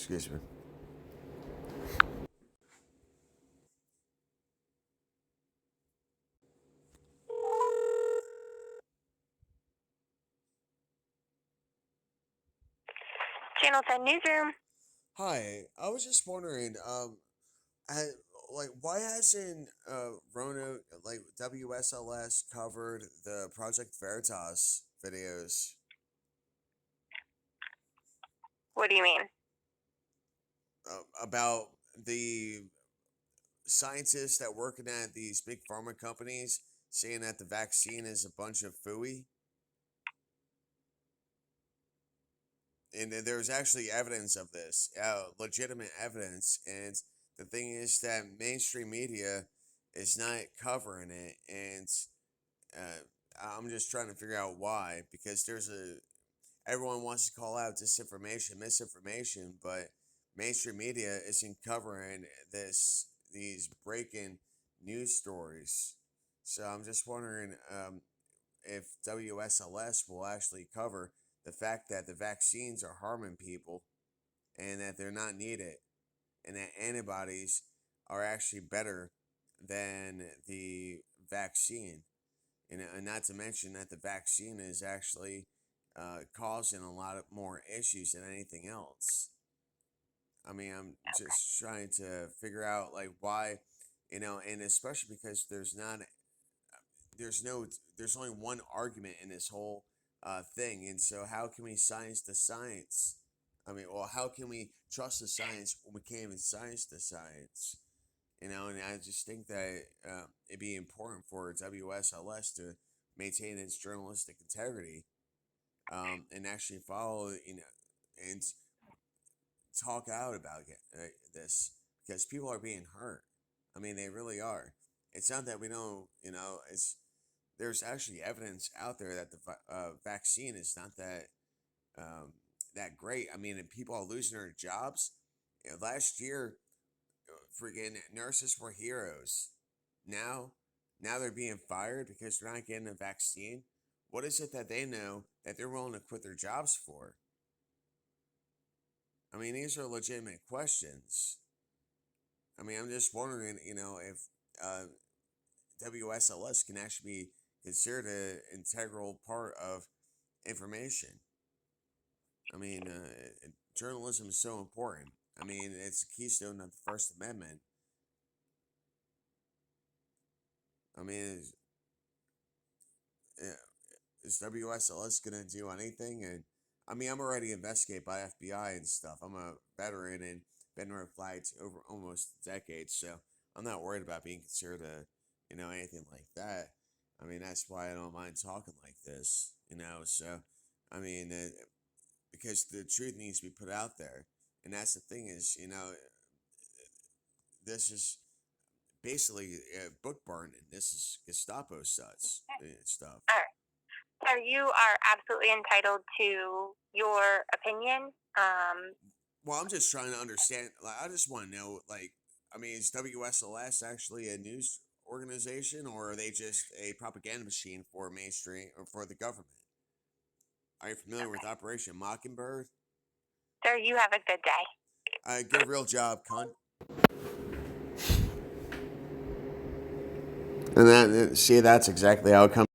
Excuse me. Channel 10 Newsroom. Hi, I was just wondering, I, why hasn't Rona, WSLS covered the Project Veritas videos What do you mean? about the scientists that working at these big pharma companies saying that the vaccine is a bunch of phooey? And there's actually evidence of this, legitimate evidence. And the thing is that mainstream media is not covering it, and I'm just trying to figure out why. Because everyone wants to call out disinformation, misinformation, but mainstream media isn't covering these breaking news stories. So I'm just wondering if WSLS will actually cover the fact that the vaccines are harming people and that they're not needed, and that antibodies are actually better than the vaccine. And not to mention that the vaccine is actually causing a lot of more issues than anything else. I mean, I'm just trying to figure out like why, and especially because there's no there's only one argument in this whole thing, and so how can we science the science? I mean, well, how can we trust the science when we can't even science the science? And I just think that it'd be important for WSLS to maintain its journalistic integrity, and actually follow, and talk out about this, because people are being hurt. I mean, they really are. It's not that we don't, it's there's actually evidence out there that the vaccine is not um, that great. I mean, and people are losing their jobs. Last year, freaking nurses were heroes. Now, now they're being fired because they're not getting a vaccine. What is it that they know that they're willing to quit their jobs for? I mean, these are legitimate questions. I mean, I'm just wondering, if uh, WSLS can actually be considered an integral part of information. I mean, journalism is so important. I mean, it's the keystone of the First Amendment. I mean, is WSLS gonna do anything? And I mean, I'm already investigated by FBI and stuff. I'm a veteran and been red flagged over almost decades, so I'm not worried about being considered anything like that. I mean, that's why I don't mind talking like this. So I mean, because the truth needs to be put out there, and that's the thing is, this is basically book burning. This is Gestapo such stuff. All right. So you are absolutely entitled to your opinion. Well, I'm just trying to understand. Like, I just want to know. Like, I mean, is WSLS actually a news organization, or are they just a propaganda machine for mainstream or for the government? Are you familiar with Okay. Operation Mockingbird? Sir, you have a good day. Get a real job, cunt. And see, that's exactly how it comes.